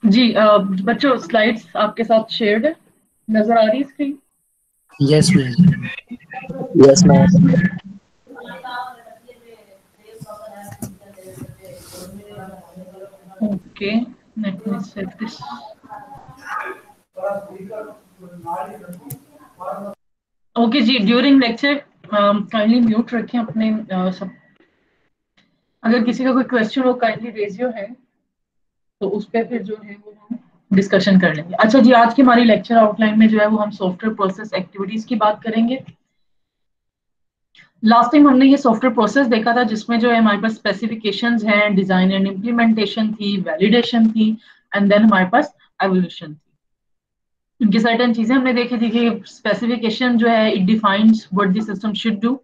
जी बच्चों स्लाइड्स आपके साथ शेयर्ड है, नजर आ रही है screen? Yes ma'am. Yes ma'am. Okay, let me set this. Okay जी, ड्यूरिंग लेक्चर काइंडली म्यूट रखें अपने सब। अगर किसी का कोई क्वेश्चन हो काइंडली रेज योर हैंड, तो उस पर फिर जो है वो हम डिस्कशन कर लेंगे। अच्छा जी, आज की हमारी लेक्चर आउटलाइन में जो है वो हम सॉफ्टवेयर प्रोसेस एक्टिविटीज की बात करेंगे। लास्ट टाइम हमने ये सॉफ्टवेयर प्रोसेस देखा था जिसमें जो है हमारे पास स्पेसिफिकेशंस हैं, डिजाइन एंड इम्प्लीमेंटेशन थी, वैलिडेशन थी, एंड देन हमारे पास एवोल्यूशन थी। इनकी सर्टेन चीजें हमने देखी थी कि स्पेसिफिकेशन जो है it defines what the system should do,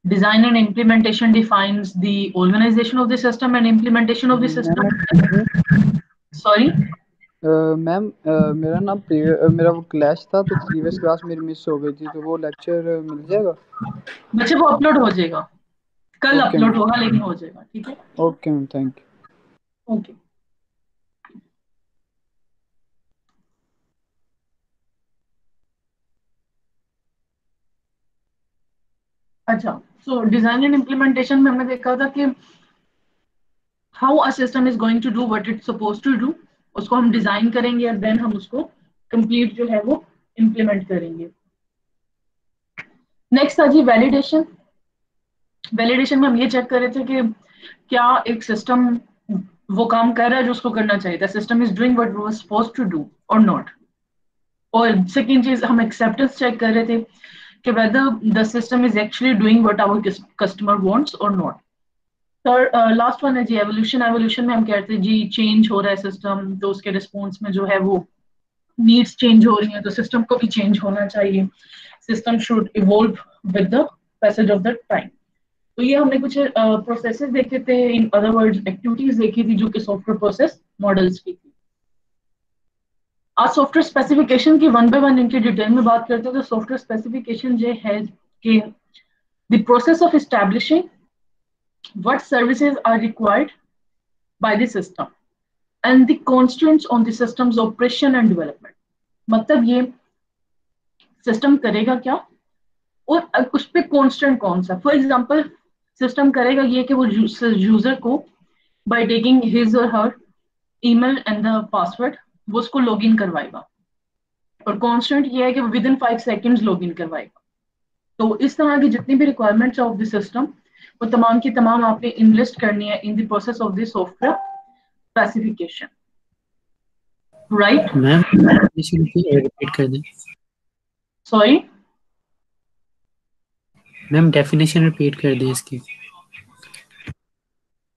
design and implementation defines the organization of the system and implementation of the system. Sorry? Ma'am मेरा वो क्लैश था तो प्रीवियस क्लास मेरी मिस हो गई थी, तो वो लेक्चर मिल जाएगा? बच्चे वो अपलोड हो जाएगा, कल ओके अपलोड मैम। होगा लेकिन हो जाएगा, ठीक है? Okay ma'am, thank you. Okay. अच्छा, सो डिजाइन एंड इम्प्लीमेंटेशन में हमने देखा था कि how a system is going to do what it's suppose to do. उसको हम डिजाइन करेंगे और देन हम उसको कंप्लीट जो है वो इम्प्लीमेंट करेंगे। नेक्स्ट था जी वैलिडेशन। वैलिडेशन में हम ये चेक कर रहे थे कि क्या एक सिस्टम वो काम कर रहा है जो उसको करना चाहिए था, system is doing what was supposed to do और नॉट। और सेकंड चीज हम एक्सेप्टेंस चेक कर रहे थे कि whether the system is actually doing what our customer wants और नॉट। थर्ड लास्ट वन है जी एवोल्यूशन। एवोल्यूशन में हम कहते हैं जी चेंज हो रहा है सिस्टम, तो उसके रिस्पॉन्स में जो है वो नीड्स चेंज हो रही हैं, तो सिस्टम को भी चेंज होना चाहिए। System should evolve with the passage of the time. तो ये हमने कुछ प्रोसेसेस देखे थे, इन अदर वर्ड्स एक्टिविटीज देखी थी जो कि सॉफ्टवेयर प्रोसेस मॉडल्स की थी। आज सॉफ्टवेयर स्पेसिफिकेशन की वन बाय वन इनकी डिटेल में बात करते हैं। तो सॉफ्टवेयर स्पेसिफिकेशन ये है कि the process of establishing what services are required by the system and the constants on the systems operation and development. मतलब ये सिस्टम करेगा क्या और उस पर कॉन्स्टेंट कौन सा। फॉर एग्जाम्पल सिस्टम करेगा ये कि वो यूजर को बाय टेकिंग हिज और हर ईमेल एंड द पासवर्ड वो उसको लॉग इन करवाएगा, और कांस्टेंट ये है कि with in 5 seconds log in करवाएगा। तो इस तरह की जितनी भी रिक्वायरमेंट्स ऑफ द सिस्टम वो तमाम की तमाम आपने इनलिस्ट करनी है in the process of the software specification, right? Ma'am definition repeat कर दें। सॉरी, मैम डेफिनेशन रिपीट कर दें इसकी।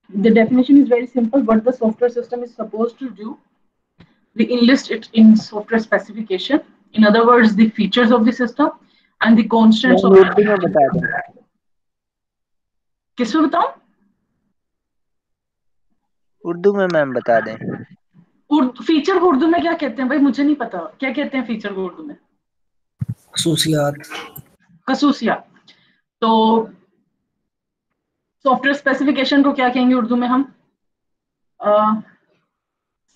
the definition is very simple. What the software system is supposed to do, we enlist it in software specification. In other words, the features of the system and the constants ma'am of Urdu में बता दें। किसमें बताऊं? उर्दू में ma'am बता दें। Feature को उर्दू में क्या कहते हैं भाई, मुझे नहीं पता क्या कहते हैं फीचर को उर्दू में। खसूसियात। खसूसियात। तो सॉफ्टवेयर स्पेसिफिकेशन को क्या कहेंगे उर्दू में हम?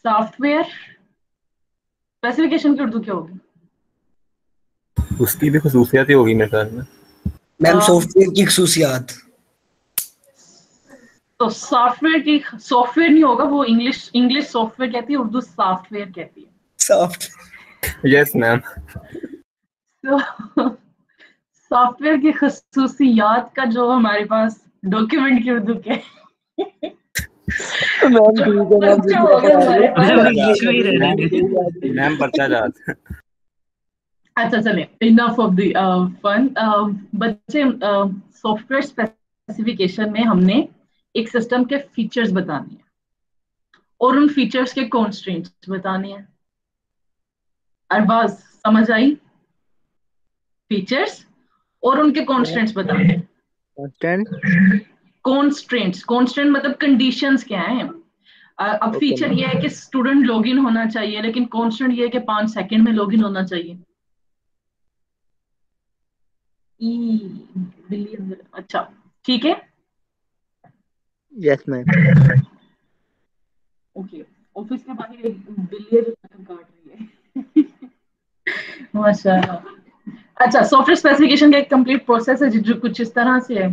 सॉफ्टवेयर स्पेसिफिकेशन की उर्दू क्या होगी? उसकी भी खसूसियात ही होगी मेरे ख्याल में। मैम सॉफ्टवेयर की खसूसियात। तो सॉफ्टवेयर की, सॉफ्टवेयर नहीं होगा वो, इंग्लिश इंग्लिश सॉफ्टवेयर कहती है, उर्दू सॉफ्टवेयर कहती है। सॉफ्ट। Yes ma'am. तो सॉफ्टवेयर की खसूसियात का जो हमारे पास डॉक्यूमेंट की उर्दू के मैम ठीक है मैम, बच्चा होगा हमारे मैम पास। इंग्लिश में ही रहने। मैम पर्चा जात। अच्छा चलिए, इनफ ऑफ द फन। बच्चे सॉफ्टवेयर स्पेसिफिकेशन में हमने एक सिस्टम के फीचर्स बताने हैं और उन फीचर्स के कॉन्स्ट्रेंट्स बताने हैं। अरबाज समझ आई? फीचर्स और उनके कॉन्स्ट्रेंट्स बताने हैं। कॉन्स्टेंट। कॉन्स्ट्रेंट्स, कॉन्स्ट्रेंट मतलब कंडीशंस क्या है। अब ओके फीचर मैम। ये है कि स्टूडेंट लॉगिन होना चाहिए, लेकिन कॉन्स्टेंट ये है कि 5 सेकंड में लॉगिन होना चाहिए। बिल्ली अंदर, अच्छा ठीक है, यस मैम। ओके। ऑफिस के बाहर एक बिल्ली है जो चक्कर काट रही है। माशाल्लाह। अच्छा, सॉफ्टवेयर स्पेसिफिकेशन का एक कंप्लीट प्रोसेस है जो कुछ इस तरह से है।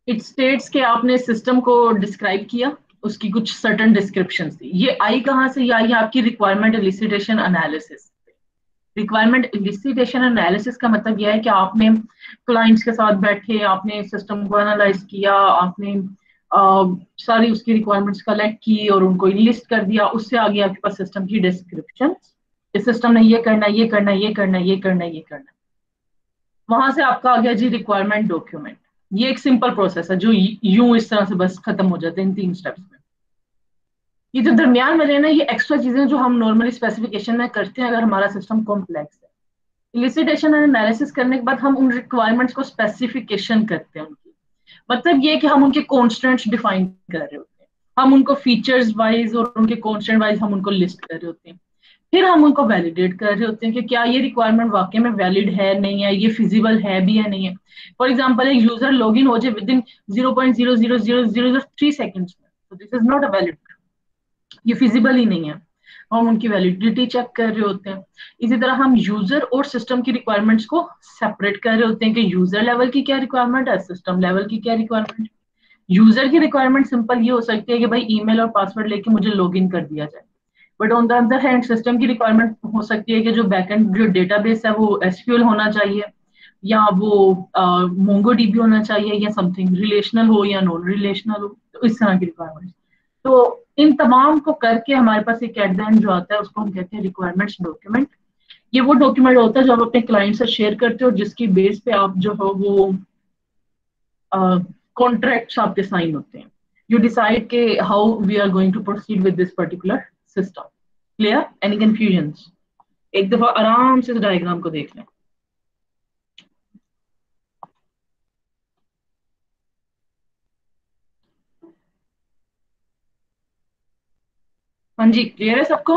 इट स्टेट्स के आपने सिस्टम को डिस्क्राइब किया, उसकी कुछ सर्टेन डिस्क्रिप्शन थी। ये आई कहाँ से? ये आई आपकी requirement elicitation analysis. Requirement elicitation analysis का मतलब यह है कि आपने क्लाइंट्स के साथ बैठे, आपने सिस्टम को एनालाइज किया, आपने सारी उसकी रिक्वायरमेंट्स कलेक्ट की और उनको लिस्ट कर दिया। उससे आगे आपके पास सिस्टम की डिस्क्रिप्शन, इस सिस्टम ने ये करना, ये करना, ये करना, ये करना, ये करना। वहां से आपका आ गया जी रिक्वायरमेंट डॉक्यूमेंट। ये एक सिंपल प्रोसेस है जो यूं इस तरह से बस खत्म हो जाते हैं इन 3 स्टेप्स में। ये जो दरमियान में ना, ये एक्स्ट्रा चीजें जो हम नॉर्मली स्पेसिफिकेशन में करते हैं अगर हमारा सिस्टम कॉम्प्लेक्स है। इलिसिटेशन एंड एनालिसिस करने के बाद हम उन रिक्वायरमेंट्स को स्पेसिफिकेशन करते हैं उनकी। मतलब ये कि हम उनके कॉन्स्टेंट्स डिफाइन कर रहे होते हैं, हम उनको फीचर्स वाइज और उनके कॉन्स्टेंट वाइज हम उनको लिस्ट कर रहे होते हैं। फिर हम उनको वैलिडेट कर रहे होते हैं कि क्या ये रिक्वायरमेंट वाकई में वैलिड है, नहीं है, ये फिजिबल है भी है, नहीं है। फॉर एग्जाम्पल, एक यूजर लॉग इन हो जाए विद इन 0.00003 सेकेंड्स में, तो this is not a valid, ये फिजिबल ही नहीं है। हम उनकी वैलिडिटी चेक कर रहे होते हैं। इसी तरह हम यूजर और सिस्टम की रिक्वायरमेंट्स को सेपरेट कर रहे होते हैं कि यूजर लेवल की क्या रिक्वायरमेंट है, सिस्टम लेवल की क्या रिक्वायरमेंट। यूजर की रिक्वायरमेंट सिंपल ये हो सकती है कि भाई ईमेल और पासवर्ड लेके मुझे लॉग इन कर दिया जाए। But on the other hand system की रिक्वायरमेंट हो सकती है कि जो बैकएंड जो डेटाबेस है वो एसक्यूएल होना चाहिए, या वो मोंगोडीबी होना चाहिए, या समथिंग रिलेशनल हो या नॉन रिलेशनल हो। तो इस तरह की रिक्वायरमेंट, तो इन तमाम को करके हमारे पास एक एट द एंड जो आता है उसको हम कहते हैं रिक्वायरमेंट्स डॉक्यूमेंट। ये वो डॉक्यूमेंट होता है जो आप अपने क्लाइंट से शेयर करते हो, जिसकी बेस पे आप जो हो वो कॉन्ट्रैक्ट्स आपके साइन होते हैं। यू डिसाइड के how we are going to proceed with this particular system. Clear? Any confusions? एक दफा आराम से इस डायग्राम को देख लें। हाँ जी, क्लियर है सबको?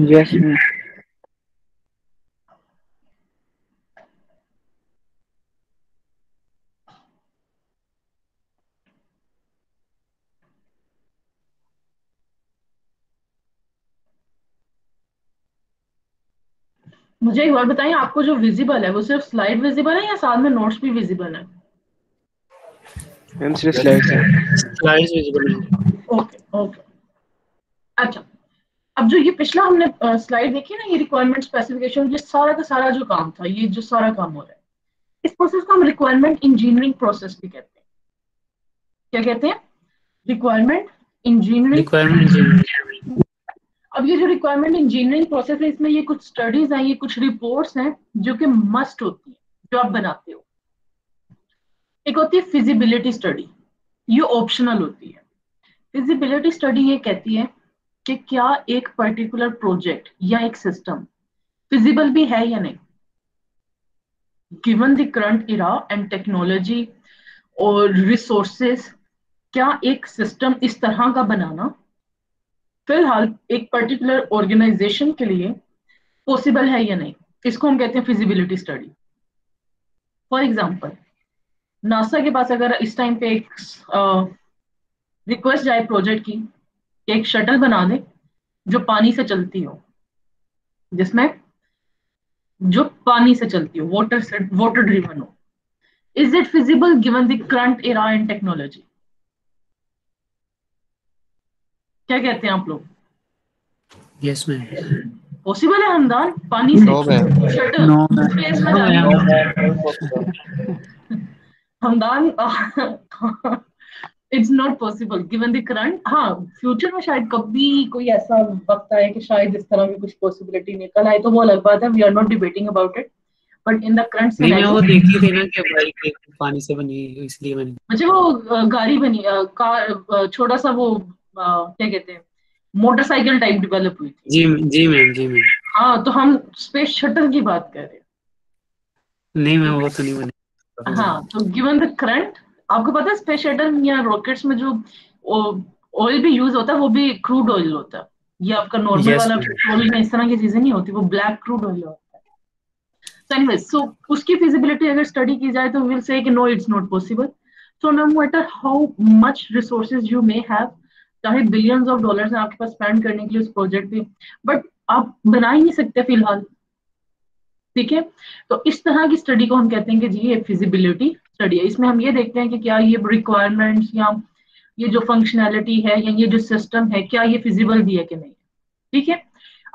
Yes ma'am. मुझे एक बार बताइए, आपको जो विजिबल है वो सिर्फ स्लाइड विजिबल है या साथ में नोट्स भी विजिबल है? मैम सिर्फ स्लाइड्स है। स्लाइड्स विजिबल है। Okay okay. अच्छा, अब जो ये पिछला हमने स्लाइड देखी ना, ये रिक्वायरमेंट स्पेसिफिकेशन, ये सारा का सारा जो काम था, ये जो सारा काम हो रहा है, इस प्रोसेस को हम रिक्वायरमेंट इंजीनियरिंग प्रोसेस भी कहते हैं। क्या कहते हैं? Requirement engineering. रिक्वायरमेंट। अब ये जो रिक्वायरमेंट इंजीनियरिंग प्रोसेस है, इसमें ये कुछ स्टडीज हैं, ये कुछ रिपोर्ट्स हैं जो कि मस्ट होती है जो आप बनाते हो। एक होती है फिजिबिलिटी स्टडी, ये ऑप्शनल होती है। फिजिबिलिटी स्टडी ये कहती है कि क्या एक पर्टिकुलर प्रोजेक्ट या एक सिस्टम फिजिबल भी है या नहीं, given the current era and technology और रिसोर्सेज। क्या एक सिस्टम इस तरह का बनाना फिलहाल एक पर्टिकुलर ऑर्गेनाइजेशन के लिए पॉसिबल है या नहीं, इसको हम कहते हैं feasibility study. For example, NASA के पास अगर इस टाइम पे एक रिक्वेस्ट जाए प्रोजेक्ट की कि एक शटल बना दे जो पानी से चलती हो, जिसमें जो पानी से चलती हो, वाटर ड्रिवन हो, is it feasible given the current era and technology? क्या कहते हैं आप लोग? Yes ma'am. पॉसिबल है हमदान? पानी से no ma'am. Shuttle no ma'am. Space में जानी हो Hamdan? It's not possible given the current. हाँ, फ्यूचर में शायद कभी कोई ऐसा वक्त आए कि शायद इस तरह की कुछ पॉसिबिलिटी निकल आए, तो वो अलग बात है, we are not debating about it, but in the current नहीं, मैं वो सिनेरियो देखी थी ना कि बाइक पानी से बनी है, इसलिए मैंने। मुझे वो गाड़ी बनी, कार, छोटा सा वो क्या कहते हैं, मोटरसाइकिल टाइप डेवलप हुई थी। जी मैम, जी मैम। हाँ, तो हम स्पेस शटल की बात कर रहे हैं। नहीं मैम, वो तो नहीं बनी। हाँ, तो गिवन द करंट, आपको पता है स्पेस शटल या रॉकेट्स में जो ऑयल भी यूज होता है वो भी क्रूड ऑयल होता है। ये आपका नॉर्मल Yes, वाला ma'am. पेट्रोल में इस तरह की चीजें नहीं होती, वो ब्लैक क्रूड ऑयल होता है। So anyways, so उसकी फिजिबिलिटी अगर स्टडी की जाए तो विल से कि no, it's not possible. So no matter how much resources you may have, चाहे बिलियंस ऑफ डॉलर्स हैं आपके पास स्पेंड करने के लिए उस प्रोजेक्ट पे, बट आप बना ही नहीं सकते फिलहाल, ठीक है। तो इस तरह की स्टडी को हम कहते हैं कि जी ये फिजिबिलिटी स्टडी है। इसमें हम ये देखते हैं कि क्या ये रिक्वायरमेंट्स या ये जो फंक्शनैलिटी है या ये जो सिस्टम है क्या ये फिजिबल भी है कि नहीं, ठीक है।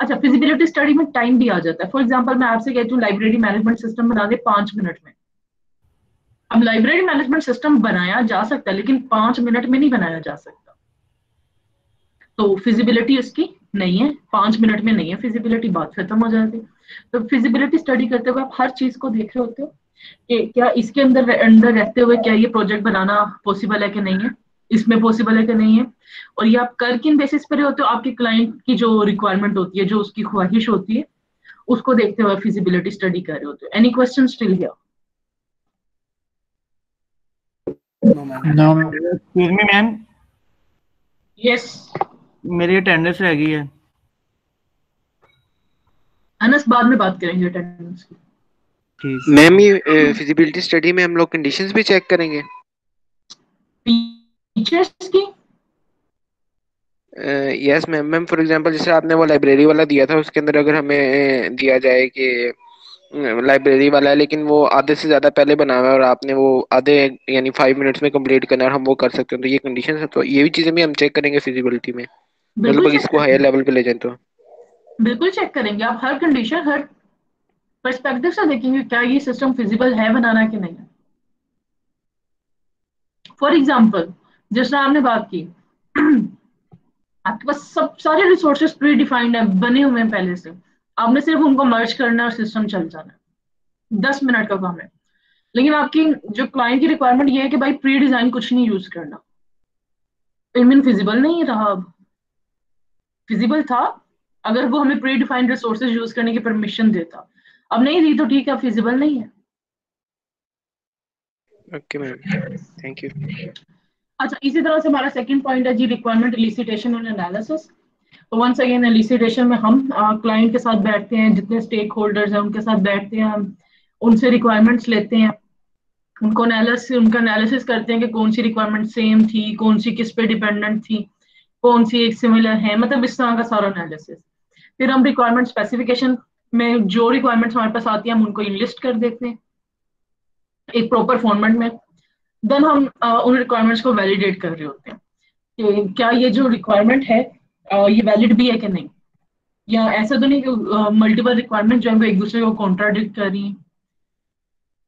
अच्छा, फिजिबिलिटी स्टडी में टाइम भी आ जाता है। फॉर एग्जांपल मैं आपसे कहती हूँ लाइब्रेरी मैनेजमेंट सिस्टम बना दे 5 मिनट में। अब लाइब्रेरी मैनेजमेंट सिस्टम बनाया जा सकता है लेकिन 5 मिनट में नहीं बनाया जा सकता, तो फिजिबिलिटी उसकी नहीं है, 5 मिनट में नहीं है फिजिबिलिटी, बात खत्म हो जाती है। तो फिजिबिलिटी स्टडी करते हुए आप हर चीज को देख रहे होते हो कि क्या इसके अंदर अंदर रहते हुए क्या ये प्रोजेक्ट बनाना पॉसिबल है कि नहीं है, इसमें पॉसिबल है कि नहीं है। और ये आप कर किन बेसिस पर होते हो, आपके क्लाइंट की जो रिक्वायरमेंट होती है, जो उसकी ख्वाहिश होती है, उसको देखते हुए फिजिबिलिटी स्टडी कर रहे होते हो। Any question still here? No ma'am. Excuse me ma'am, yes मेरी अटेंडेंस रह गई है। अनस, बाद में बात करेंगे अटेंडेंस की। ठीक मैम ये फिजिबिलिटी स्टडी में हम लोग कंडीशंस भी चेक करेंगे? फीचर्स की? Yes ma'am. Ma'am for example जैसे आपने वो लाइब्रेरी वाला दिया था, उसके अंदर अगर हमें दिया जाए कि लाइब्रेरी वाला है लेकिन वो आधे से ज्यादा पहले बना हुआ है और आपने वो आधे यानी 5 मिनट्स में कंप्लीट करना है और हम वो कर सकते हैं, तो ये कंडीशन है, तो ये भी चीजें भी हम चेक करेंगे फिजिबिलिटी में, मतलब बिल्कुल अगर चेक इसको हायर करेंगे, लेवल पे ले जाए तो? बिल्कुल चेक करेंगे। आप हर कंडीशन हर पर्सपेक्टिव से देखेंगे क्या ये सिस्टम फिजिबल है बनाना कि नहीं। फॉर एग्जाम्पल जैसे आपने बात की आपके पास सब सारे रिसोर्सेज प्री डिफाइंड है, बने हुए हैं पहले से, आपने सिर्फ उनको मर्ज करना है और सिस्टम चल जाना है, 10 मिनट का काम है। लेकिन आपकी जो क्लाइंट की रिक्वायरमेंट ये है कि भाई प्री डिजाइन कुछ नहीं यूज करना, पेमेंट फिजिबल नहीं रहा। अब फिजिबल था अगर वो हमें प्री डिफाइंड रिसोर्सेज यूज करने की परमिशन देता, अब नहीं दी तो ठीक है, फिजिबल नहीं है। Okay ma'am, thank you. अच्छा, इसी तरह से हमारा सेकंड पॉइंट है जी रिक्वायरमेंट एलिसिटेशन एंड एनालिसिस। तो वंस अगेन एलिसिटेशन में हम क्लाइंट के साथ बैठते हैं, जितने स्टेक होल्डर्स हैं उनके साथ बैठते हैं, हम उनसे रिक्वायरमेंट्स लेते हैं, उनका एनालिसिस करते हैं कि कौन सी रिक्वायरमेंट सेम थी, कौन सी किस पे डिपेंडेंट थी, कौन सी एक सिमिलर है, मतलब इस तरह का सारा एनालिसिस। फिर हम रिक्वायरमेंट स्पेसिफिकेशन में जो रिक्वायरमेंट्स हमारे पास आती है हम उनको इनलिस्ट कर देते हैं एक प्रॉपर फॉर्मेट में। देन हम उन रिक्वायरमेंट्स को वैलिडेट कर रहे होते हैं कि क्या ये जो रिक्वायरमेंट है ये वैलिड भी है कि नहीं, या ऐसा तो नहीं कि मल्टीपल रिक्वायरमेंट जो है वो एक दूसरे को कॉन्ट्राडिक्ट कर रही है,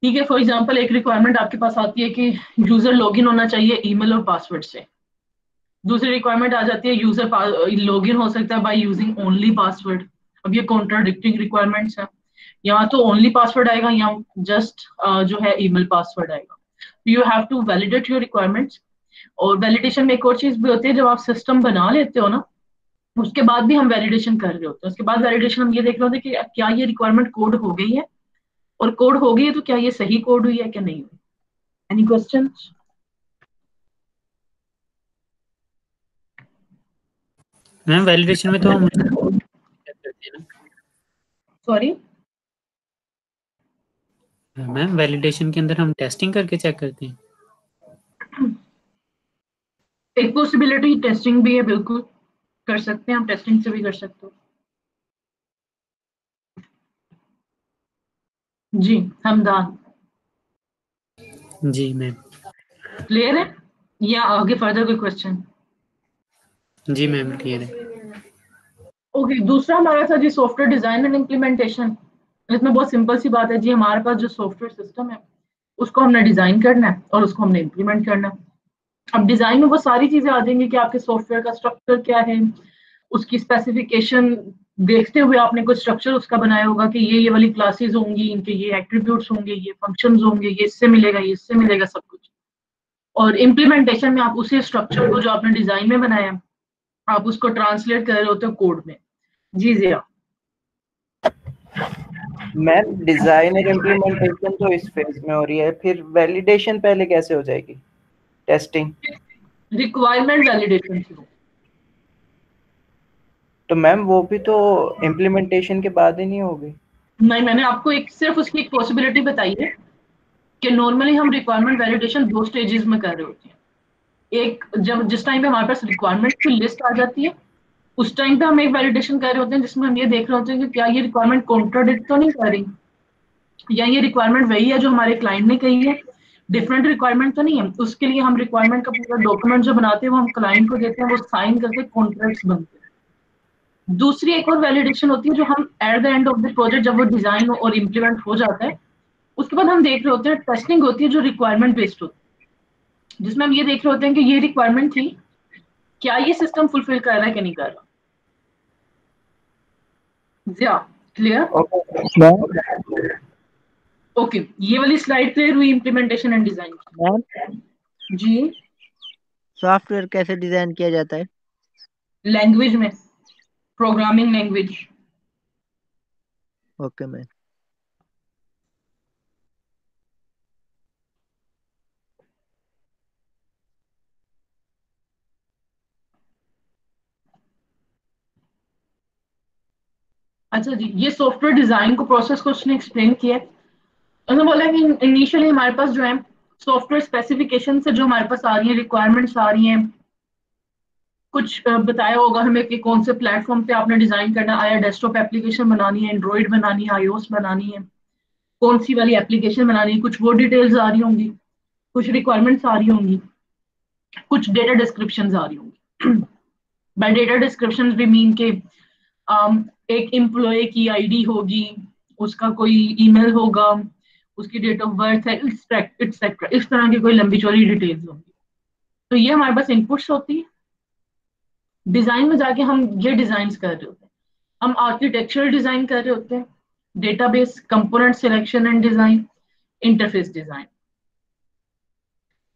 ठीक है। फॉर एग्जांपल एक रिक्वायरमेंट आपके पास आती है कि यूजर लॉगिन होना चाहिए ईमेल और पासवर्ड से, दूसरी रिक्वायरमेंट आ जाती है यूजर लॉगिन हो सकता है बाय यूजिंग ओनली पासवर्ड। अब ये कॉन्ट्राडिक्टिंग रिक्वायरमेंट्स है, यहाँ तो ओनली पासवर्ड आएगा या जस्ट जो है ईमेल पासवर्ड आएगा। You have to validate your requirements. और वैलिडेशन में एक और चीज भी होती है, जब आप सिस्टम बना लेते हो ना उसके बाद भी हम वैलिडेशन कर रहे होते हैं। उसके बाद वैलिडेशन हम ये देख रहे होते हैं कि क्या ये रिक्वायरमेंट कोड हो गई है, और कोड हो गई है तो क्या ये सही कोड हुई है कि नहीं हुई। Any question? मैम वैलिडेशन में तो हम check करते हैं सॉरी, ना मैम, वैलिडेशन के अंदर हम टेस्टिंग करके चेक करते हैं। एक पॉसिबिलिटी टेस्टिंग भी है, बिल्कुल कर सकते हैं, हम टेस्टिंग से भी कर सकते हो। जी हमदान, जी मैम। क्लियर है या आगे फर्दर कोई क्वेश्चन? जी मैम क्लियर है। ओके, दूसरा हमारा था जी सॉफ्टवेयर डिजाइन एंड इम्प्लीमेंटेशन। इसमें बहुत सिंपल सी बात है जी, हमारे पास जो सॉफ्टवेयर सिस्टम है उसको हमने डिजाइन करना है और उसको हमने इम्प्लीमेंट करना है। अब डिजाइन में वो सारी चीजें आ जाएंगी कि आपके सॉफ्टवेयर का स्ट्रक्चर क्या है, उसकी स्पेसिफिकेशन देखते हुए आपने कुछ स्ट्रक्चर उसका बनाया होगा कि ये वाली क्लासेस होंगी, इनके ये एट्रीब्यूट्स होंगे, ये फंक्शंस होंगे, ये इससे मिलेगा, ये इससे मिलेगा, सब कुछ। और इम्प्लीमेंटेशन में आप उसी स्ट्रक्चर को जो आपने डिजाइन में बनाया आप उसको ट्रांसलेट कर रहे होते हो कोड में। जी जिया। मैम डिजाइन और इम्प्लीमेंटेशन तो इस फेज में हो रही है, फिर वैलिडेशन पहले कैसे हो जाएगी? टेस्टिंग रिक्वायरमेंट वैलिडेशन शुरू। तो मैम वो भी तो इम्प्लीमेंटेशन के बाद ही नहीं होगी? नहीं, मैंने आपको एक सिर्फ उसकी एक पॉसिबिलिटी बताई है कि नॉर्मली हम रिक्वायरमेंट वैलिडेशन 2 स्टेजेस में कर रहे होते हैं। एक जिस टाइम पे हमारे पास रिक्वायरमेंट की लिस्ट आ जाती है, उस टाइम पे हम एक वैलिडेशन कर रहे होते हैं जिसमें हम ये देख रहे होते हैं कि क्या ये रिक्वायरमेंट कॉन्ट्राडिक्ट तो नहीं कर रही, या ये रिक्वायरमेंट वही है जो हमारे क्लाइंट ने कही है, डिफरेंट रिक्वायरमेंट तो नहीं है। उसके लिए हम रिक्वायरमेंट का पूरा डॉक्यूमेंट जो बनाते हैं वो हम क्लाइंट को देते हैं, वो साइन करके कॉन्ट्रैक्ट्स बनते हैं। दूसरी एक और वैलिडेशन होती है जो हम at the end of the project, जब वो डिजाइन और इम्प्लीमेंट हो जाता है, उसके बाद हम देख रहे होते हैं, टेस्टिंग होती है जो रिक्वायरमेंट बेस्ड होती है, जिसमें हम ये देख रहे होते हैं कि ये रिक्वायरमेंट थी, क्या ये सिस्टम फुलफिल कर रहा है कि नहीं कर रहा। क्लियर? ओके, ये वाली स्लाइड क्लियर हुई इम्प्लीमेंटेशन एंड डिजाइन की? मैम जी, सॉफ्टवेयर कैसे डिजाइन किया जाता है? लैंग्वेज में, प्रोग्रामिंग लैंग्वेज। Okay ma'am. अच्छा जी, ये सॉफ्टवेयर डिजाइन को प्रोसेस को उसने एक्सप्लेन किया है। उसने बोला कि इनिशियली हमारे पास जो है सॉफ्टवेयर स्पेसिफिकेशन से जो हमारे पास आ रही है, रिक्वायरमेंट्स आ रही हैं, कुछ बताया होगा हमें कि कौन से प्लेटफॉर्म पे आपने डिजाइन करना है, आया डेस्कटॉप एप्लीकेशन बनानी है, एंड्रॉइड बनानी है, आईओएस बनानी है, कौन सी वाली एप्लीकेशन बनानी है, कुछ वो डिटेल्स आ रही होंगी, कुछ रिक्वायरमेंट्स आ रही होंगी, कुछ डेटा डिस्क्रिप्शंस आ रही होंगी। बाय डेटा डिस्क्रिप्शंस भी मीन के एक एम्प्लॉय की आईडी होगी, उसका कोई ईमेल होगा, उसकी डेट ऑफ बर्थ है, एक्सेट्रा, इस तरह की कोई लंबी चौड़ी डिटेल्स होंगी। तो ये हमारे पास इनपुट्स होती है। डिजाइन में जाके हम ये डिजाइन कर रहे होते हैं, हम आर्किटेक्चरल डिजाइन कर रहे होते हैं, database, component selection and design, interface design.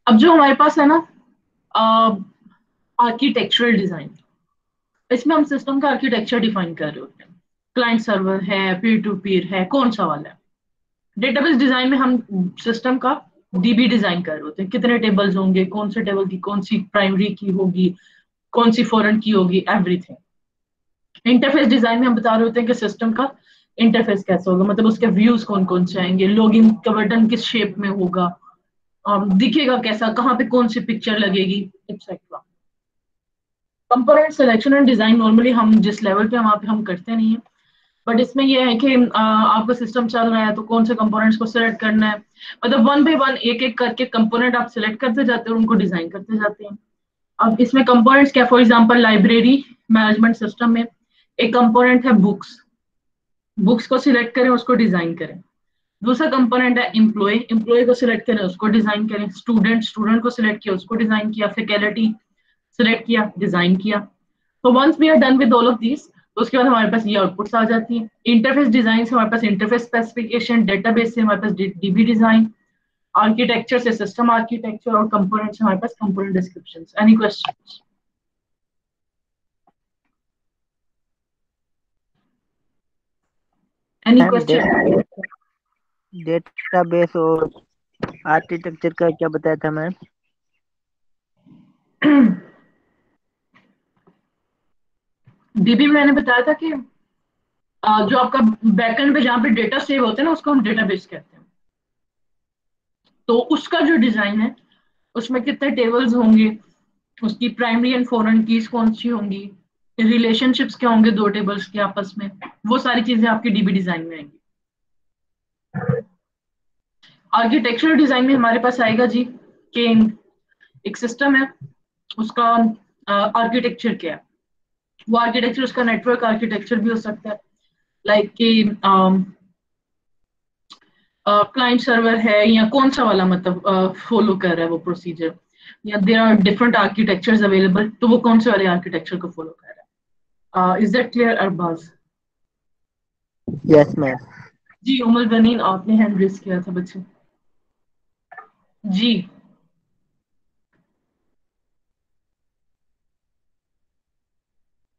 अब जो हमारे पास है ना आर्किटेक्चरल डिजाइन, इसमें हम सिस्टम का आर्किटेक्चर डिफाइन कर रहे होते हैं, क्लाइंट सर्वर है, पीयर टू पीयर है, कौन सा वाला है। डेटाबेस डिजाइन में हम सिस्टम का डीबी डिजाइन कर रहे होते हैं, कितने टेबल्स होंगे, कौन से टेबल की कौन सी प्राइमरी की होगी, कौन सी फॉरेन की होगी, एवरीथिंग। इंटरफेस डिजाइन में हम बता रहे होते हैं कि सिस्टम का इंटरफेस कैसा होगा, मतलब उसके व्यूज कौन कौन से आएंगे, लॉगिन का बटन किस शेप में होगा, दिखेगा कैसा, कहाँ पे कौन सी पिक्चर लगेगी, etcetera. Component selection and design normally हम जिस लेवल पे वहाँ पे हम करते नहीं है, बट इसमें ये है कि आपका सिस्टम चल रहा है तो कौन से कंपोनेंट्स को सिलेक्ट करना है, मतलब वन बाय वन एक एक करके कंपोनेंट आप सिलेक्ट करते जाते हैं और उनको डिजाइन करते जाते हैं। अब इसमें कंपोनेंट्स क्या, for example library management system में एक कंपोनेंट है बुक्स, बुक्स को सिलेक्ट करें, उसको डिजाइन करें। दूसरा कंपोनेंट है एम्प्लॉय, एम्प्लॉय को सिलेक्ट करें, उसको डिजाइन करें। स्टूडेंट, स्टूडेंट को सिलेक्ट किया, उसको डिजाइन किया। फैकल्टी सिलेक्ट किया, डिजाइन किया। तो once we are done with all of this, तो उसके बाद हमारे पास ये आउटपुट्स आ जाती है। इंटरफेस डिजाइन से हमारे पास इंटरफेस स्पेसिफिकेशन, डेटाबेस से हमारे पास डीबी डिजाइन, आर्किटेक्चर से सिस्टम आर्किटेक्चर, और कंपोनेंट से हमारे पास component descriptions. Any questions? Any question? Database और आर्किटेक्चर का क्या बताया था मैम? डीबी में मैंने बताया था कि जो आपका बैकएंड पे जहाँ पे डेटा सेव होते हैं ना, उसको हम डेटाबेस कहते हैं। तो उसका जो डिजाइन है, उसमें कितने टेबल्स होंगे, उसकी प्राइमरी एंड फॉरेन कीज कौन सी होंगी, रिलेशनशिप्स क्या होंगे दो टेबल्स के आपस में, वो सारी चीजें आपकी डीबी डिजाइन में आएंगी। आर्किटेक्चरल डिजाइन में हमारे पास आएगा जी कि एक सिस्टम है, उसका आर्किटेक्चर क्या है। वो आर्किटेक्चर उसका नेटवर्क आर्किटेक्चर भी हो सकता है, लाइक कि क्लाइंट सर्वर है, या कौन सा वाला मतलब फॉलो कर रहा है वो प्रोसीजर, या there are different architectures available, तो वो कौन से वाले आर्किटेक्चर को फॉलो कर रहा है। Is that clear Arbaz? Yes ma'am. जी उमर बनीन, आपने हैंड रेज किया था बच्चे। जी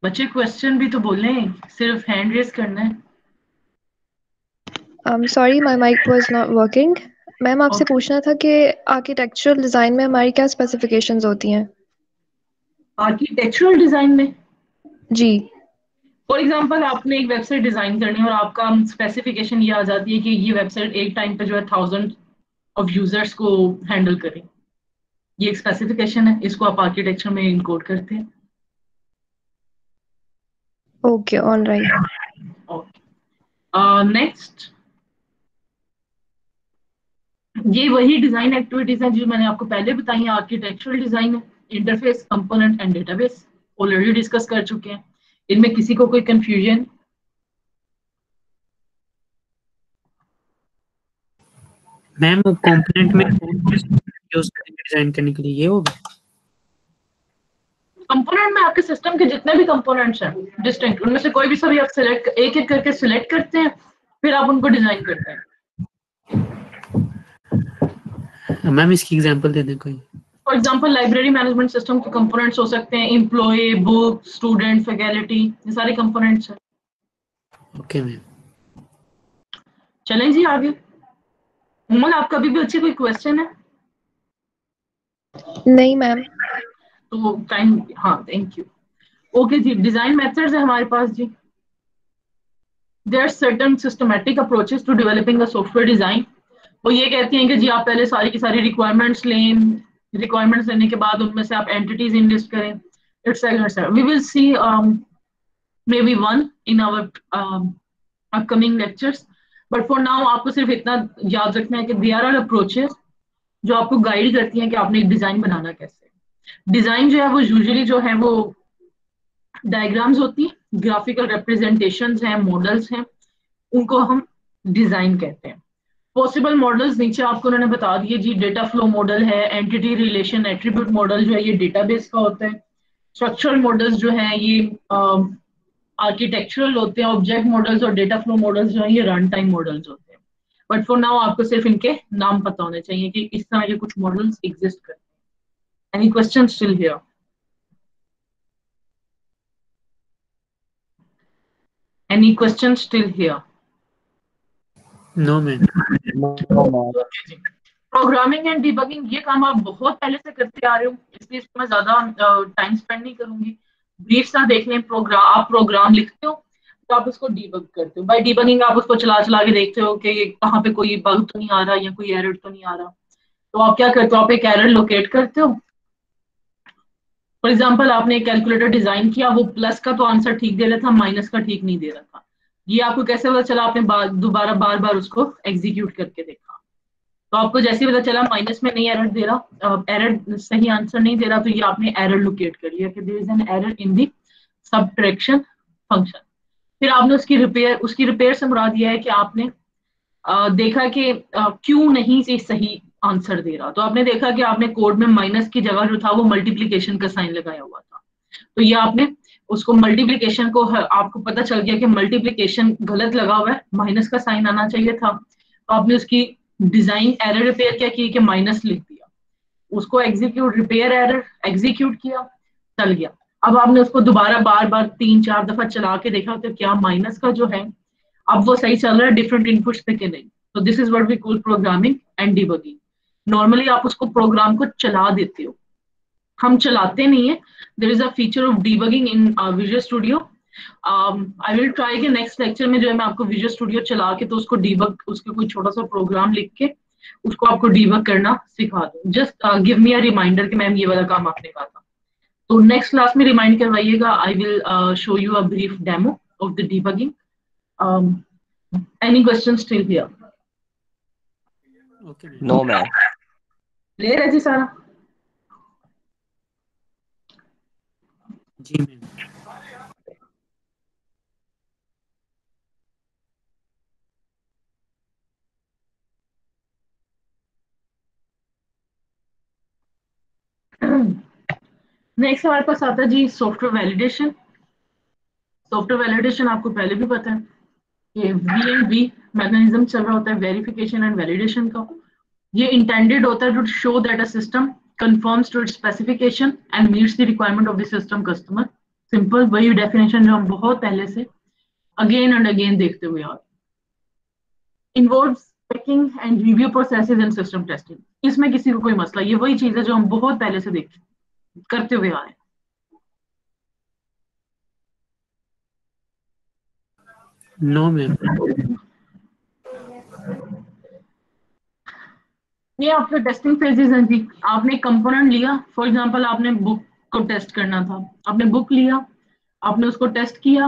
बच्चे, क्वेश्चन भी तो बोले, सिर्फ हैंड रेज करना है। Sorry my mic was not working. Ma'am आपसे Okay. पूछना था कि आर्किटेक्चरल डिजाइन में हमारी क्या स्पेसिफिकेशंस होती हैं? आर्किटेक्चरल डिजाइन में जी। फॉर एग्जांपल आपने एक वेबसाइट डिजाइन करनी है और आपका स्पेसिफिकेशन ये आ जाती है कि ये वेबसाइट एक टाइम पे जो है 1000 ऑफ यूजर्स को हैंडल करें। ये एक स्पेसिफिकेशन है, इसको आप आर्किटेक्चर में इनकोड करते हैं। Okay, all right. नेक्स्ट, ये वही डिजाइन एक्टिविटीज हैं जो मैंने आपको पहले बताई हैं। आर्किटेक्चरल डिजाइन है, interface, component and database, already discuss कर चुके हैं। इनमें किसी को कोई कंफ्यूजन? मैम कंपोनेंट में यूज करेंगे डिजाइन करने के लिए, ये होगा? कंपोनेंट में आपके सिस्टम के जितने भी कंपोनेंट्स हैं डिस्टिंक्ट, उनमें से कोई भी सभी आप सिलेक्ट एक एक करके सिलेक्ट करते हैं, फिर आप उनको डिजाइन करते हैं। मैम इसकी एग्जांपल दे दें कोई। For example library management system के कंपोनेंट्स हो सकते हैं एम्प्लॉय, बुक, स्टूडेंट, फैकल्टी, ये सारे कंपोनेंट्स हैं। Okay ma'am. चलें जी आगे। उमल, आपका अभी भी अच्छे कोई क्वेश्चन है? नहीं मैम। तो टाइम, हाँ थैंक यू। ओके जी, डिजाइन मेथड्स है हमारे पास जी। There are certain systematic approaches to developing a software design. वो ये कहती हैं कि जी आप पहले सारी की सारी रिक्वायरमेंट्स लें, रिक्वायरमेंट्स लेने के बाद उनमें से आप एंटिटीज इनलिस्ट करें। It's we will see maybe one in our upcoming lectures, but for now आपको सिर्फ इतना याद रखना है कि there are approaches जो आपको गाइड करती हैं कि आपने एक डिजाइन बनाना कैसे। डिजाइन जो है वो यूजुअली जो है वो डायग्राम्स होती हैं, ग्राफिकल रिप्रेजेंटेशंस हैं, मॉडल्स हैं, उनको हम डिजाइन कहते हैं। पॉसिबल मॉडल्स नीचे आपको उन्होंने बता दिए जी। डेटा फ्लो मॉडल है, एंटिटी रिलेशन एट्रीब्यूट मॉडल जो है ये डेटाबेस का होता है। स्ट्रक्चरल मॉडल्स जो है ये आर्किटेक्चरल होते हैं। ऑब्जेक्ट मॉडल्स और डेटा फ्लो मॉडल्स जो है ये रन टाइम मॉडल्स होते हैं। बट फॉर नाउ आपको सिर्फ इनके नाम पता होने चाहिए कि इस तरह के कुछ मॉडल्स एग्जिस्ट करते हैं। Any question still here? Any question still here? No ma'am. Programming and debugging, ये काम आप बहुत पहले से करते आ रहे हो, इसलिए इसको मैं ज्यादा टाइम स्पेंड नहीं करूंगी। ब्रीफ सा देख लें। आप प्रोग्राम लिखते हो तो आप उसको डीबग करते हो। बाय डीबगिंग आप उसको चला चला के देखते हो कि कहाँ पे कोई बग तो नहीं आ रहा या कोई एरर तो नहीं आ रहा। तो आप क्या करते हो, आप एक एरर लोकेट करते हो। फॉर एग्जाम्पल आपने एक कैलकुलेटर डिजाइन किया, वो प्लस का तो आंसर ठीक दे रहा था, माइनस का ठीक नहीं दे रहा था। ये आपको कैसे पता चला? आपने दोबारा बार बार उसको एग्जीक्यूट करके देखा, तो आपको जैसे ही पता चला माइनस में नहीं एरर दे रहा, एरर सही आंसर नहीं दे रहा, तो ये आपने एरर लोकेट कर लिया कि there is an error in the subtraction function. फिर आपने उसकी रिपेयर से मुराद दिया है कि आपने देखा कि क्यों नहीं से सही आंसर दे रहा। तो आपने देखा कि आपने कोड में माइनस की जगह जो था वो मल्टीप्लीकेशन का साइन लगाया हुआ था, तो ये आपने उसको मल्टीप्लीकेशन को, आपको पता चल गया कि मल्टीप्लीकेशन गलत लगा हुआ है, माइनस का साइन आना चाहिए था। तो आपने उसकी डिजाइन एरर रिपेयर क्या की कि माइनस लिख दिया, उसको एग्जीक्यूट, रिपेयर एरर एग्जीक्यूट किया, चल गया। अब आपने उसको दोबारा बार बार 3-4 दफा चला के देखा तो क्या माइनस का जो है अब वो सही चल रहा है डिफरेंट इनपुट्स पे कि नहीं। तो this is what we call programming and debugging. Normally आप उसको प्रोग्राम को चला देते हो, हम चलाते नहीं है। There is a feature of debugging in Visual Studio. I will try के नेक्स्ट लेक्चर में जो है मैं आपको विजुअल स्टूडियो चला के तो उसको डीबग, उसके कोई छोटा सा प्रोग्राम लिख के उसको आपको डीबग करना सिखा दूं। Just give me a reminder कि मैम ये वाला काम आपने कहा था, तो नेक्स्ट क्लास में रिमाइंड करवाइएगा। I will show you a brief demo of the debugging. Any question still here? Okay no ma'am. Clear है जी सारा? जी मैम। नेक्स्ट हमारे पास आता है जी सॉफ्टवेयर वैलिडेशन। सॉफ्टवेयर वैलिडेशन आपको पहले भी पता है कि V&V मैकेनिज्म चल रहा होता है, वेरिफिकेशन एंड वैलिडेशन का। ये इंटेंडेड होता है to show that a system conforms to its specification and meets the requirement of the system customer. Simple वही डेफिनेशन जो हम बहुत पहले से अगेन एंड अगेन देखते हुए आ रहे। Involves checking and review processes and system testing. इसमें किसी को कोई मसला, ये वही चीज है जो हम बहुत पहले से देख करते हुए आ रहे हैं। No ma'am. ये आपके टेस्टिंग फेजेस हैं जी। आपने कंपोनेंट लिया, फॉर एग्जांपल आपने बुक को टेस्ट करना था, आपने बुक लिया, आपने उसको टेस्ट किया,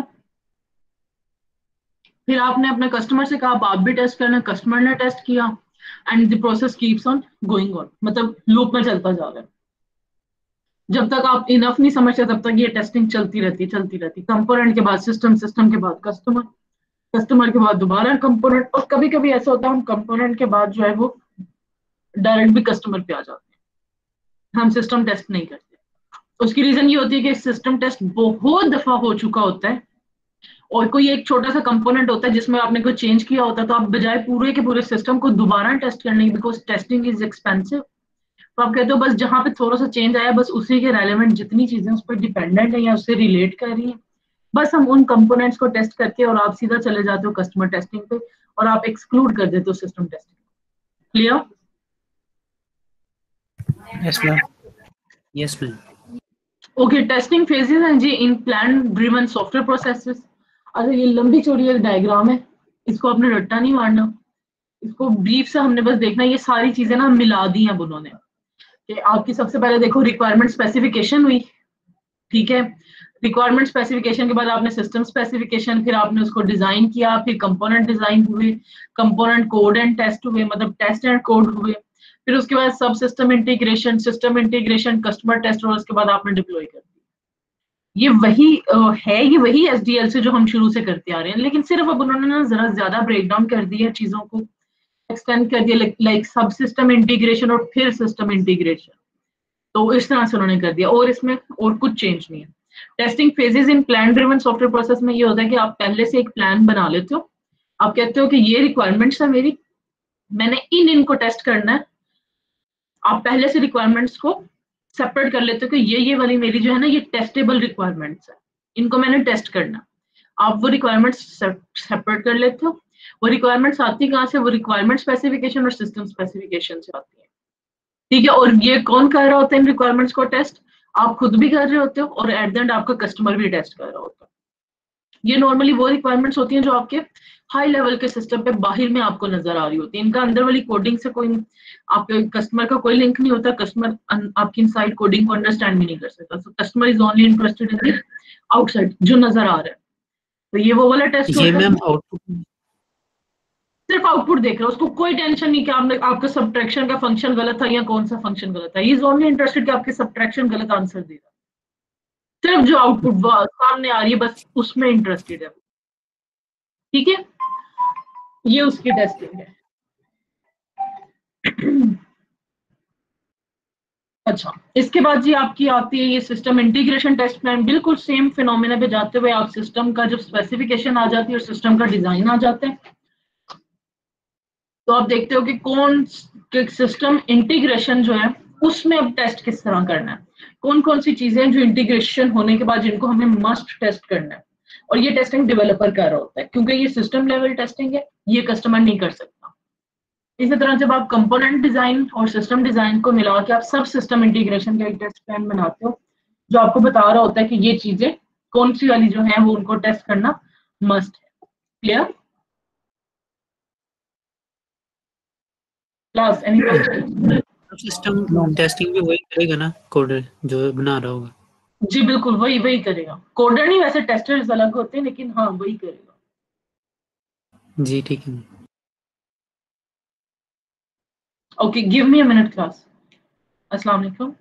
फिर आपने अपने कस्टमर से कहा आप भी टेस्ट करना, कस्टमर ने टेस्ट किया, and the process keeps on going on, मतलब लूप में चलता जा रहा है। जब तक आप इनफ नहीं समझते तब तक ये टेस्टिंग चलती रहती। कंपोनेंट के बाद सिस्टम, सिस्टम के बाद कस्टमर, कस्टमर के बाद दोबारा कंपोनेंट, और कभी कभी ऐसा होता है हम कंपोनेंट के बाद जो है वो डायरेक्ट भी कस्टमर पे आ जाते हैं, हम सिस्टम टेस्ट नहीं करते। उसकी रीजन ये होती है कि सिस्टम टेस्ट बहुत दफा हो चुका होता है, और कोई एक छोटा सा कंपोनेंट होता है जिसमें आपने कोई चेंज किया होता है, तो आप बजाय पूरे के पूरे सिस्टम को दोबारा टेस्ट करने की, बिकॉज टेस्टिंग इज एक्सपेंसिव, तो आप कहते हो बस जहां पे थोड़ा सा चेंज आया, बस उसी के रेलेवेंट जितनी चीजें उस पर डिपेंडेंट है या उससे रिलेट कर रही है, बस हम उन कंपोनेंट्स को टेस्ट करके और आप सीधा चले जाते हो कस्टमर टेस्टिंग पे, और आप एक्सक्लूड कर देते हो system testing. Clear? Yes ma'am. Yes ma'am. Okay, testing phases हैं जी इन प्लान ड्रिवन सॉफ्टवेयर प्रोसेसेस। अच्छा, ये लंबी चौड़ी एक डायग्राम है, इसको आपने रट्टा नहीं मारना, इसको ब्रीफ से हमने बस देखना। ये सारी चीजें ना मिला दी हैं उन्होंने, कि आपकी सबसे पहले देखो रिक्वायरमेंट स्पेसिफिकेशन हुई, ठीक है, रिक्वायरमेंट स्पेसिफिकेशन के बाद आपने सिस्टम स्पेसिफिकेशन, फिर आपने उसको डिजाइन किया, फिर कंपोनेंट डिजाइन हुए, कंपोनेंट कोड एंड टेस्ट हुए, मतलब टेस्ट एंड कोड हुए, फिर उसके बाद सब सिस्टम इंटीग्रेशन, कस्टमर टेस्ट, और उसके बाद आपने डिप्लॉय कर दिया। ये वही है, ये वही एसडीएल से जो हम शुरू से करते आ रहे हैं, लेकिन सिर्फ अब उन्होंने ना जरा ज्यादा ब्रेक डाउन कर दिया चीजों को, एक्सटेंड कर दिया, लाइक सब सिस्टम इंटीग्रेशन और फिर सिस्टम इंटीग्रेशन, तो इस तरह से उन्होंने कर दिया, और इसमें और कुछ चेंज नहीं है। टेस्टिंग फेजेस इन प्लान ड्रिवन सॉफ्टवेयर प्रोसेस में ये होता है कि आप पहले से एक प्लान बना लेते हो, आप कहते हो कि ये रिक्वायरमेंट्स है मेरी, मैंने इनको टेस्ट करना है, आप पहले से रिक्वायरमेंट्स को सेपरेट कर लेते हो कि ये वाली मेरी जो है ना ये टेस्टेबल रिक्वायरमेंट्स है, इनको मैंने टेस्ट करना। आप वो रिक्वायरमेंट्स सेपरेट कर लेते हो। वो रिक्वायरमेंट्स आती कहाँ से? वो रिक्वायरमेंट स्पेसिफिकेशन और सिस्टम स्पेसिफिकेशन से आती है, ठीक है। और ये कौन कर रहा होता है इन रिक्वायरमेंट्स को टेस्ट? आप खुद भी कर रहे होते हो, और एट द एंड आपका कस्टमर भी टेस्ट कर रहा होता है। ये नॉर्मली वो रिक्वायरमेंट्स होती हैं जो आपके हाई लेवल के सिस्टम पे बाहर में आपको नजर आ रही होती है, इनका अंदर वाली कोडिंग से कोई आपके कस्टमर का कोई लिंक नहीं होता, कस्टमर आपकी इनसाइड कोडिंग को अंडरस्टैंड भी नहीं कर सकता, so customer is only interested in the outside जो नजर आ रहा है। तो ये वो वाला टेस्ट ये होता है, मैम आउटपुट सिर्फ आउटपुट देख रहा है, उसको कोई टेंशन नहीं कि आपने आपका सब्ट्रैक्शन का फंक्शन गलत था या कौन सा फंक्शन गलत था, ही इज ओनली इंटरेस्टेड कि आपके सब्ट्रैक्शन गलत आंसर दे रहा है, सिर्फ जो आउटपुट सामने आ रही है बस उसमें इंटरेस्टेड है, ठीक है। ये उसकी टेस्टिंग है। अच्छा, इसके बाद जी आपकी आती है ये सिस्टम इंटीग्रेशन टेस्ट प्लान। बिल्कुल सेम फिनोमेना पे जाते हुए आप सिस्टम का जब स्पेसिफिकेशन आ जाती है और सिस्टम का डिजाइन आ जाता है, तो आप देखते हो कि कौन सिस्टम इंटीग्रेशन जो है उसमें अब टेस्ट किस तरह करना है, कौन कौन सी चीजें जो इंटीग्रेशन होने के बाद जिनको हमें मस्ट टेस्ट करना है, और ये टेस्टिंग डेवलपर कर रहा होता है, क्योंकि ये सिस्टम लेवल टेस्टिंग है, ये कस्टमर नहीं कर सकता। इसी तरह जब आप कंपोनेंट डिजाइन और सिस्टम डिजाइन को मिला के आप सब सिस्टम इंटीग्रेशन का एक टेस्ट प्लान बनाते हो, जो आपको बता रहा होता है कि ये चीजें कौन सी वाली जो है वो उनको टेस्ट करना मस्ट है। Clear? Class any question? System testing भी वही करेगा ना, कोडर जो बना रहा होगा? जी बिल्कुल वही करेगा, कोडर नहीं, वैसे टेस्टर्स अलग होते हैं, लेकिन हाँ वही करेगा। जी ठीक है। Okay, give me a minute class. अस्सलाम वालेकुम।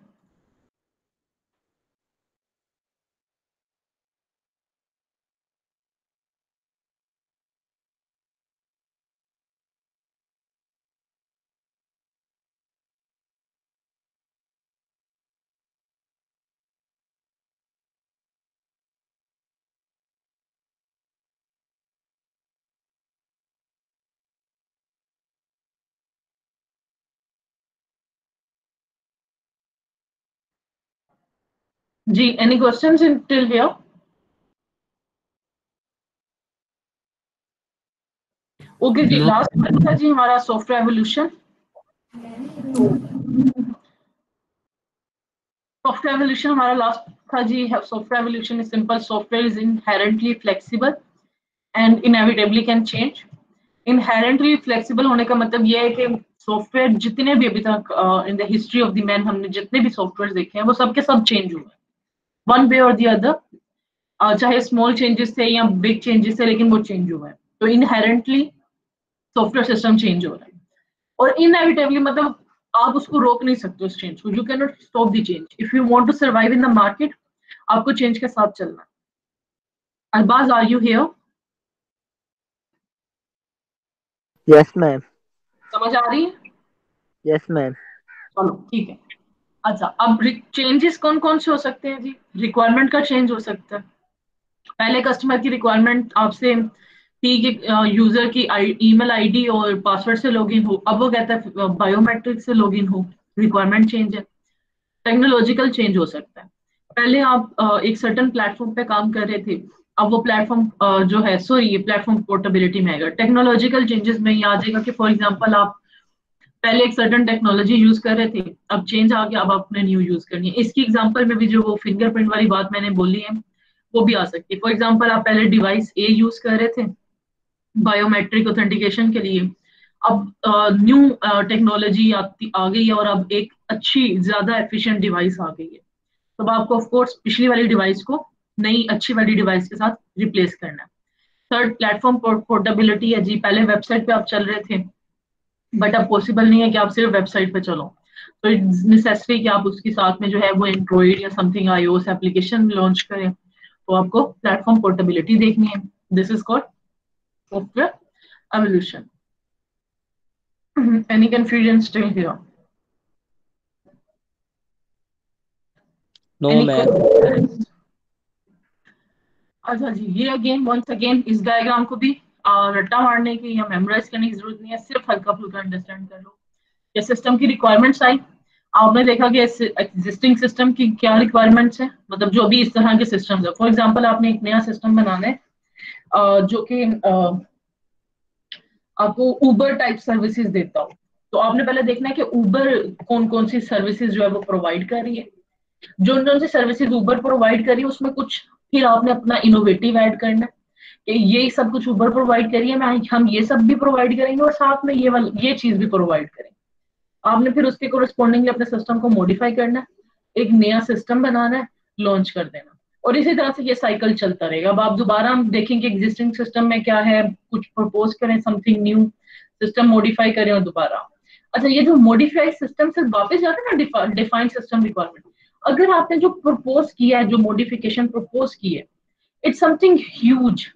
जी, any questions till here? Okay जी, लास्ट था जी हमारा सॉफ्टवेयर एवोल्यूशन। सॉफ्टवेयर एवोल्यूशन हमारा लास्ट था जी। Software evolution is simple, software is inherently flexible and inevitably can change. Inherently flexible होने का मतलब यह है कि सॉफ्टवेयर जितने भी अभी तक in the history of the man हमने जितने भी सॉफ्टवेयर देखे हैं वो सबके सब चेंज हुए वन वे और द अदर, चाहे स्मॉल चेंजेस थे या बिग चेंजेस थे, लेकिन वो चेंज हुए हैं। तो इनहेरेंटली सॉफ्टवेयर सिस्टम चेंज हो रहा है और इनएविटेबली मतलब आप उसको रोक नहीं सकते उस चेंज को। You can not stop the change. If you want to survive in the market, आपको चेंज के साथ चलना है। Arbaz, are you here? Yes ma'am. समझ आ रही है? Yes ma'am. चलो ठीक है। अच्छा, अब चेंजेस कौन कौन से हो सकते हैं जी? रिक्वायरमेंट का चेंज हो सकता है। पहले कस्टमर की रिक्वायरमेंट आपसे थी कि यूजर की ईमेल आईडी और पासवर्ड से लॉगिन हो, अब वो कहता है बायोमेट्रिक से लॉगिन हो, रिक्वायरमेंट चेंज है। टेक्नोलॉजिकल चेंज हो सकता है। पहले आप एक सर्टन प्लेटफॉर्म पे काम कर रहे थे, अब वो प्लेटफॉर्म जो है, सॉरी ये प्लेटफॉर्म पोर्टेबिलिटी में आएगा। टेक्नोलॉजिकल चेंजेस में ये आ जाएगा कि फॉर एग्जांपल आप पहले एक सर्टन टेक्नोलॉजी यूज कर रहे थे, अब चेंज आ गया, अब आपने न्यू यूज करनी है। इसकी एग्जांपल में भी जो वो फिंगरप्रिंट वाली बात मैंने बोली है वो भी आ सकती है। फॉर एग्जांपल आप पहले डिवाइस ए यूज कर रहे थे बायोमेट्रिक ऑथेंटिकेशन के लिए, अब न्यू टेक्नोलॉजी आ गई है और अब एक अच्छी ज्यादा एफिशिएंट डिवाइस आ गई है, तो आपको ऑफ कोर्स पिछली वाली डिवाइस को नई अच्छी वाली डिवाइस के साथ रिप्लेस करना है। थर्ड, प्लेटफॉर्म पोर्टेबिलिटी है जी। पहले वेबसाइट पे आप चल रहे थे बट अब पॉसिबल नहीं है कि आप सिर्फ वेबसाइट पे चलो, तो इट्स नेसेसरी कि आप उसके साथ में जो है वो एंड्रॉइड या समथिंग iOS एप्लीकेशन लॉन्च करें, तो आपको प्लेटफॉर्म पोर्टेबिलिटी देखनी है। This is called software evolution. Any confusion still here? No ma'am. अच्छा जी, ये अगेन वंस अगेन इस डायग्राम को भी रट्टा मारने की या मेमोराइज करने की जरूरत नहीं है, सिर्फ हल्का फुल्का अंडरस्टैंड कर लो। ये सिस्टम की रिक्वायरमेंट्स आई, आपने देखा कि एग्जिस्टिंग सिस्टम की क्या रिक्वायरमेंट्स है, मतलब जो भी इस तरह के सिस्टम्स है। फॉर एग्जांपल आपने एक नया सिस्टम बनाना है जो कि आपको उबर टाइप सर्विसेज देता हो, तो आपने पहले देखना है कि उबर कौन कौन सी सर्विसेज जो है वो प्रोवाइड कर रही है। जो सी सर्विसेज उबर प्रोवाइड करी है उसमें कुछ फिर आपने अपना इनोवेटिव ऐड करना है कि ये सब कुछ उबर प्रोवाइड करी है, हम ये सब भी प्रोवाइड करेंगे और साथ में ये चीज भी प्रोवाइड करेंगे। आपने फिर उसके कोरस्पॉन्डिंगली अपने सिस्टम को मॉडिफाई करना है, एक नया सिस्टम बनाना है, लॉन्च कर देना, और इसी तरह से ये साइकिल चलता रहेगा। अब आप दोबारा देखेंगे एग्जिस्टिंग सिस्टम में क्या है, कुछ प्रपोज करें समथिंग न्यू, सिस्टम मॉडिफाई करें और दोबारा। अच्छा, ये जो मॉडिफाइड सिस्टम से वापस जाते हैं ना डिफाइंड सिस्टम रिक्वायरमेंट, अगर आपने जो प्रपोज किया है, जो मॉडिफिकेशन प्रपोज की है, इट्स समथिंग ह्यूज,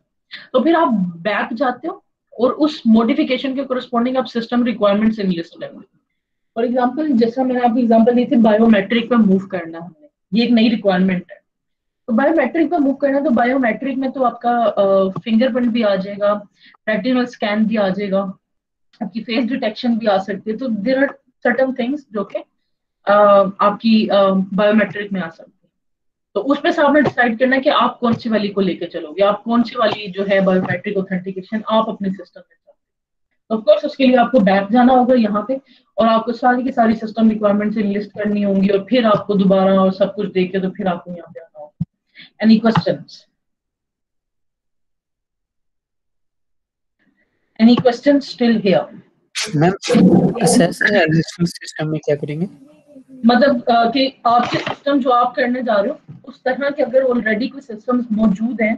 तो फिर आप बैक जाते हो और उस मॉडिफिकेशन के कोरस्पॉन्डिंग आप सिस्टम रिक्वायरमेंट्स लिस्ट करेंगे। फॉर एग्जांपल जैसा मैंने आपको एग्जांपल दी थी, बायोमेट्रिक पे मूव करना हमने, ये एक नई रिक्वायरमेंट है। तो बायोमेट्रिक पे मूव करना, तो बायोमेट्रिक में तो आपका फिंगरप्रिंट भी आ जाएगा, रेटिनल स्कैन भी आ जाएगा, आपकी फेस डिटेक्शन भी आ सकती है। तो देयर आर सर्टेन थिंग्स जो कि आपकी बायोमेट्रिक में आ सकती है। तो उसमें से आपने डिसाइड करना है कि आप कौन सी वाली को लेके चलोगे, आप कौन सी वाली जो है बायोमेट्रिक ऑथेंटिकेशन आप अपने सिस्टम में चाहते हैं। ऑफ कोर्स उसके लिए आपको बैक जाना होगा यहाँ पे, और आपको सारी की सारी सिस्टम रिक्वायरमेंट्स लिस्ट करनी होंगी, और फिर आपको दोबारा और सब कुछ देख के तो फिर आपको यहाँ पे आना होगा। Any questions? Any questions still here? Ma'am assess existing system में क्या करेंगे? मतलब कि आपके सिस्टम जो आप करने जा रहे हो उस तरह के अगर ऑलरेडी कोई सिस्टम्स मौजूद हैं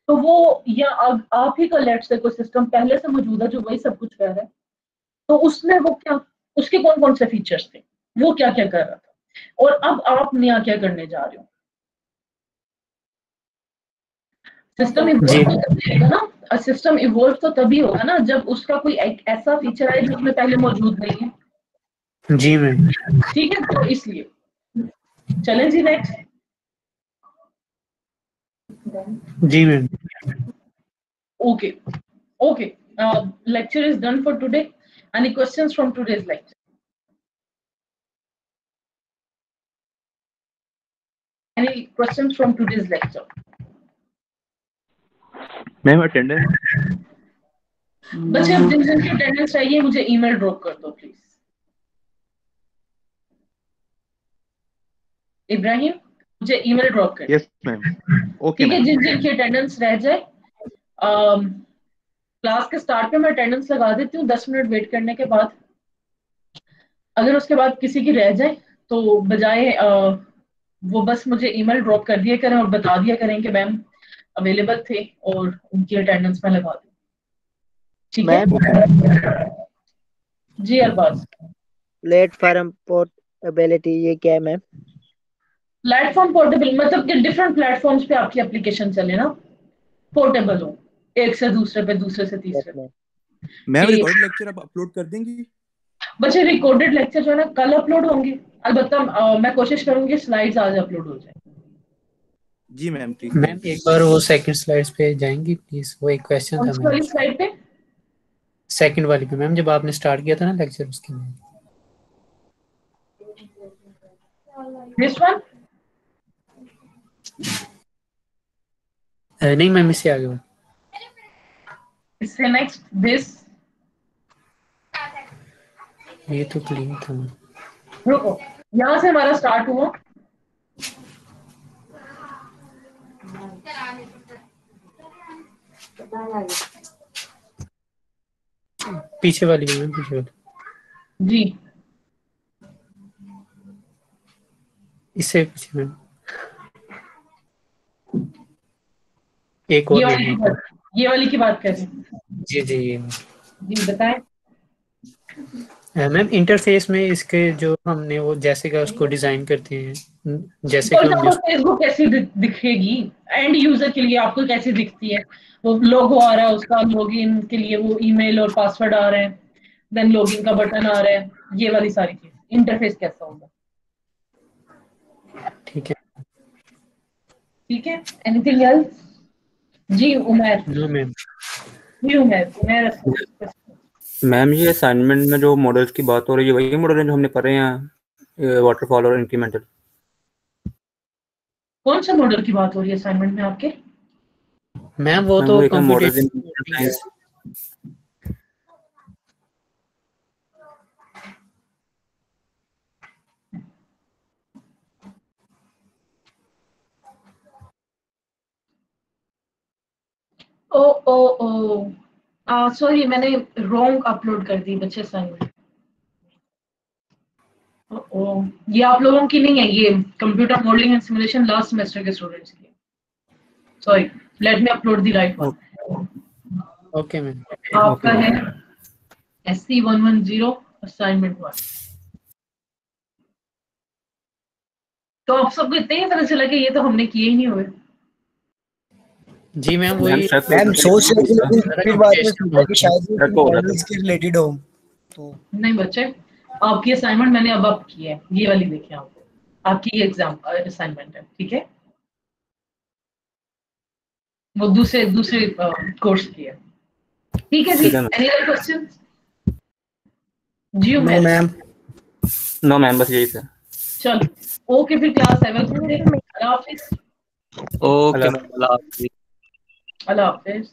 तो वो, या आप ही का लेट से कोई सिस्टम पहले से मौजूद है जो वही सब कुछ कर रहा है, तो उसमें वो क्या, उसके कौन कौन से फीचर्स थे, वो क्या क्या कर रहा था, और अब आप नया क्या करने जा रहे हो। सिस्टम इवॉल्व तो तभी होगा ना, सिस्टम इवॉल्व तो तभी होगा ना जब उसका कोई एक ऐसा फीचर आए जो उसमें पहले मौजूद नहीं है। जी मैम। ठीक है, तो इसलिए चलें जी next. Ji ma'am. Okay, okay. Lecture is done for today. Any questions from today's lecture? Any questions from today's lecture? Ma'am attendance. बच्चे अब जिन जिनकी अटेंडेंस चाहिए मुझे ईमेल ड्रॉप कर दो प्लीज। इब्राहिम, मुझे ईमेल ड्रॉप कर। Yes ma'am. ओके ठीक है, मैम। जिन जिनकी अटेंडेंस रह जाए, क्लास के स्टार्ट पे मैं अटेंडेंस लगा देती हूँ, 10 मिनट वेट करने के बाद अगर उसके बाद किसी की रह जाए तो बजाय वो बस मुझे ईमेल ड्रॉप कर दिया करें और बता दिया करें कि मैम अवेलेबल थे और उनकी अटेंडेंस में लगा दी, ठीक है? जी अरबाज। प्लेटफॉर्म पोर्टेबिलिटी ये क्या है मैम? प्लेटफॉर्म पोर्टेबल मतलब कि डिफरेंट प्लेटफॉर्म्स पे आपकी एप्लीकेशन चले ना, पोर्टेबल हो एक से दूसरे पे, दूसरे से तीसरे पे। मैम रिकॉर्डेड लेक्चर आप अपलोड कर देंगी? बच्चे रिकॉर्डेड लेक्चर जो है ना कल अपलोड होंगे, अलबत्ता मैं कोशिश करूंगी स्लाइड्स आज अपलोड हो जाए। जी मैम ठीक। मैम एक बार वो सेकंड स्लाइड्स पे जाएंगी प्लीज, वो एक क्वेश्चन था कौन सी वाली स्लाइड पे? सेकंड वाली पे मैम, जब आपने स्टार्ट किया था ना लेक्चर उसके में। This one? नहीं मैम इससे आगे बढ़ो। इससे नेक्स्ट दिस? ये तो क्लीन था। रुको, यहाँ से हमारा स्टार्ट हुआ। पीछे वाली भी मैम, पीछे वाली जी, इससे पीछे मैम एक और ये वाली की बात कर रहे हैं। जी जी जी बताएं मैम। इंटरफेस में इसके जो हमने वो जैसे का उसको डिजाइन करते हैं, जैसे कि हमने फेसबुक कैसी दिखेगी एंड यूजर के लिए, आपको कैसी दिखती है? वो लोगो आ रहा है उसका, लॉगिन के लिए वो ईमेल और पासवर्ड आ रहे हैं, देन लॉगिन का बटन आ रहा है, ये वाली सारी चीज, इंटरफेस कैसा होगा? ठीक है ठीक है। Anything else? जी उमर। No ma'am. जी उमर। मैम ये असाइनमेंट में जो मॉडल्स की बात हो रही है वही मॉडल है जो हमने पढ़े हैं, वाटरफॉल और इंक्रीमेंटल। कौन सा मॉडल की बात हो रही है असाइनमेंट में आपके? मैम वो तो मॉडल्स ओ ओ ओ सॉरी, मैंने रॉन्ग अपलोड कर दी बच्चे असाइनमेंट। ओ ये आप लोगों की नहीं है, ये computer modelling and simulation last semester के स्टूडेंट्स की। Sorry, let me upload the right one. Okay ma'am. आपका है SC110 असाइनमेंट 1। तो आप सबको इतना ही पता चला कि ये तो हमने किए ही नहीं हुए। जी मैम वही मैम सोच रहे थे फिर बाद में सोचा कि शायद ये मॉडल्स के रिलेटेड हो तो। नहीं बच्चे, आपकी असाइनमेंट मैंने अब आप की है, ये वाली देखिए आप, आपकी एग्जाम असाइनमेंट है, ठीक है? वो दूसरे कोर्स की है, ठीक है जी। Any other questions? जी मैम। नो मैम बस यही था। चलो ओके, फिर क्लास 7 में अल्लाह हाफिज। ओके अल्लाह हाफिज। अल्लाह हाफिज।